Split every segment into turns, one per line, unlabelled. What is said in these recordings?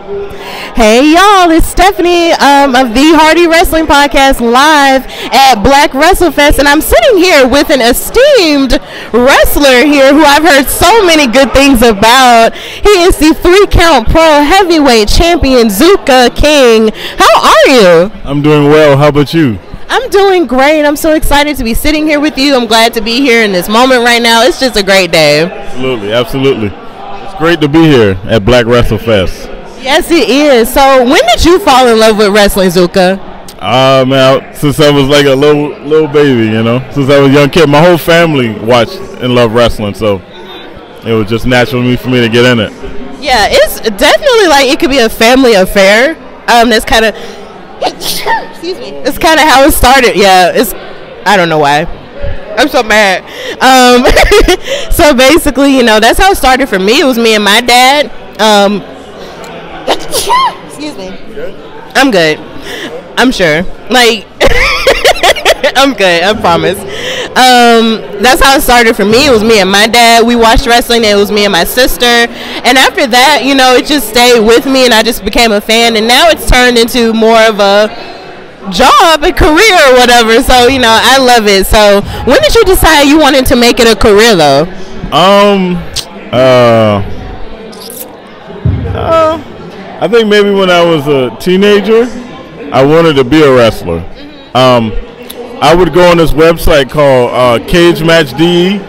Hey y'all, it's Stephanie of the Hardy Wrestling Podcast live at Black WrestleFest, and I'm sitting here with an esteemed wrestler here who I've heard so many good things about. He is the 3-count pro heavyweight champion, Zuka King. How are you?
I'm doing well. How about you?
I'm doing great. I'm so excited to be sitting here with you. I'm glad to be here in this moment right now. It's just a great day.
Absolutely, absolutely. It's great to be here at Black WrestleFest.
Yes, it is. So, when did you fall in love with wrestling, Zuka?
Man, since I was like a little baby, you know, since I was a young kid, my whole family watched and loved wrestling, so it was just natural for me to get in it.
Yeah, it's definitely like it could be a family affair. That's kind of, excuse me, it's kind of how it started. Yeah, I don't know why. I'm so mad. So basically, you know, that's how it started for me. It was me and my dad. Excuse me. I'm good. I'm sure. Like, I'm good. I promise. That's how it started for me. It was me and my dad. We watched wrestling. And it was me and my sister. And after that, you know, it just stayed with me, and I just became a fan. And now it's turned into more of a job, a career, or whatever. So, you know, I love it. So, when did you decide you wanted to make it a career, though?
I think maybe when I was a teenager, I wanted to be a wrestler. I would go on this website called Cage Match DE,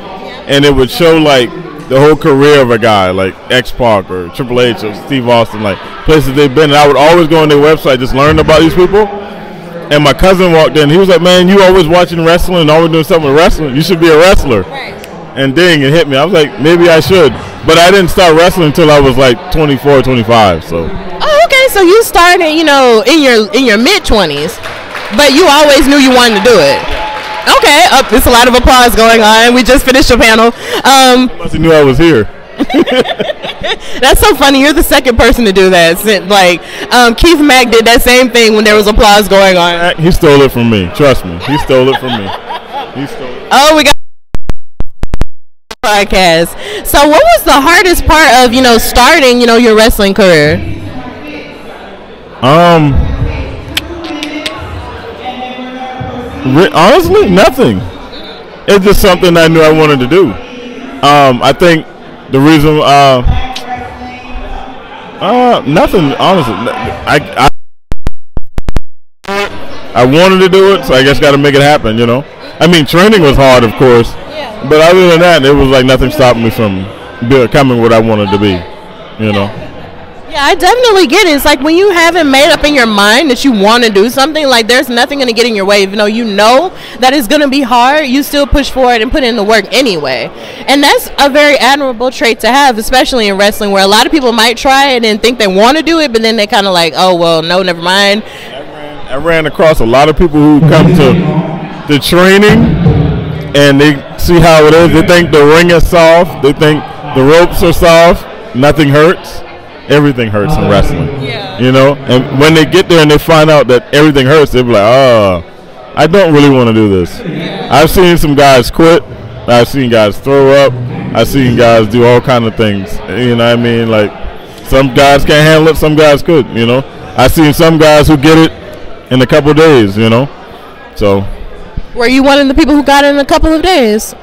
and it would show like the whole career of a guy, like X-Pac or Triple H or Steve Austin, like places they've been. And I would always go on their website, just learn about these people. And my cousin walked in. He was like, "Man, you always watching wrestling and always doing something with wrestling. You should be a wrestler." Right. And ding, it hit me. I was like, maybe I should. But I didn't start wrestling until I was like 24, 25. So.
Oh, okay. So you started, you know, in your mid-20s, but you always knew you wanted to do it. Okay. There's a lot of applause going on. We just finished the panel.
You must have knew I was here.
That's so funny. You're the second person to do that. Like Keith Mack did that same thing when there was applause going on.
He stole it from me. Trust me. He stole it from me. He stole it.
Oh, we got podcast. So what was the hardest part of, you know, starting, you know, your wrestling career?
Honestly, nothing. It's just something I knew I wanted to do. I think the reason nothing, honestly. I wanted to do it, so I just got to make it happen, you know. I mean, training was hard, of course. But other than that, it was like nothing stopped me from becoming what I wanted to be, you know.
Yeah, I definitely get it. It's like when you haven't made up in your mind that you want to do something, like there's nothing going to get in your way. Even though you know that it's going to be hard, you still push forward and put in the work anyway. And that's a very admirable trait to have, especially in wrestling, where a lot of people might try it and think they want to do it, but then they kind of like, oh, well, no, never mind.
I ran across a lot of people who come to the training and they see how it is. They think the ring is soft. They think the ropes are soft. Nothing hurts. Everything hurts in wrestling. Yeah. You know? And when they get there and they find out that everything hurts, they'll be like, oh, I don't really want to do this. Yeah. I've seen some guys quit. I've seen guys throw up. I've seen guys do all kind of things. You know what I mean? Like, some guys can't handle it. Some guys could, you know? I've seen some guys who get it in a couple of days, you know? So.
Were you one of the people who got it in a couple of days?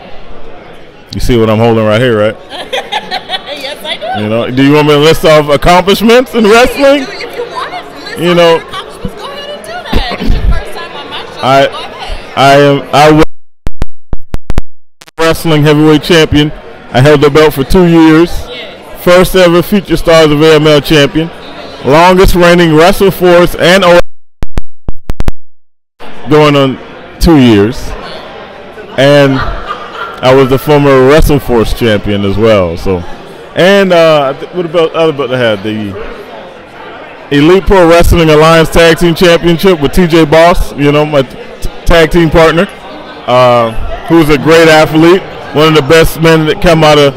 You see what I'm holding right here, right?
Yes, I do.
You know, do you want me to list off accomplishments in wrestling?
If you want to list
you know,
accomplishments, go ahead and do that. It's your first time on my show. Go ahead.
I was wrestling heavyweight champion. I held the belt for 2 years. Yes. First ever Future Stars of AML champion. Longest reigning WrestleForce and going on 2 years, and I was the former WrestleForce champion as well. So, and what about other belt I had? The Elite Pro Wrestling Alliance Tag Team Championship with TJ Boss, you know, my tag team partner, who's a great athlete, one of the best men that come out of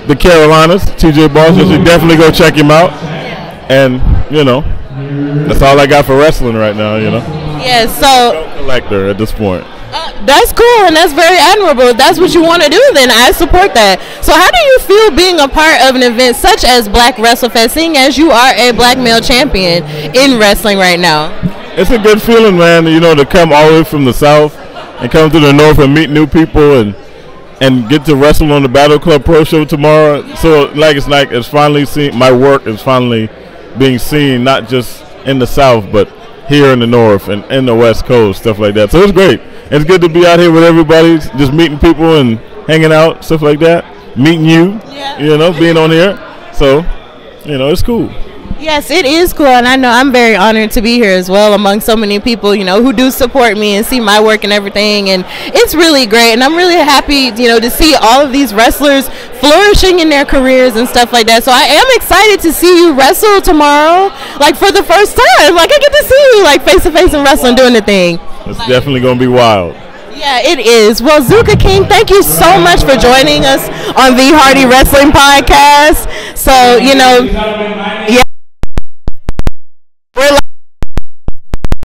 the Carolinas. TJ Boss, you should definitely go check him out. And you know, that's all I got for wrestling right now. You know.
Yeah. So
collector at this point.
That's cool, and that's very admirable. If that's what you want to do, then I support that. So how do you feel being a part of an event such as Black WrestleFest, seeing as you are a black male champion in wrestling right now?
It's a good feeling, man, you know, to come all the way from the South and come to the North and meet new people and get to wrestle on the Battle Club Pro Show tomorrow. So it's finally seen, my work is finally being seen, not just in the South, but here in the North and in the West Coast, stuff like that. So it's great. It's good to be out here with everybody, just meeting people and hanging out, stuff like that. Meeting you, you know, being on here. So, you know, it's cool.
Yes, it is cool, and I know I'm very honored to be here as well among so many people, you know, who do support me and see my work and everything, and it's really great, and I'm really happy, you know, to see all of these wrestlers flourishing in their careers and stuff like that. So I am excited to see you wrestle tomorrow, like for the first time. Like I get to see you like face to face and wrestling doing the thing.
It's definitely going to be wild.
Yeah, it is. Well, Zuka King, thank you so much for joining us on the Hardy Wrestling Podcast. So, you know, yeah.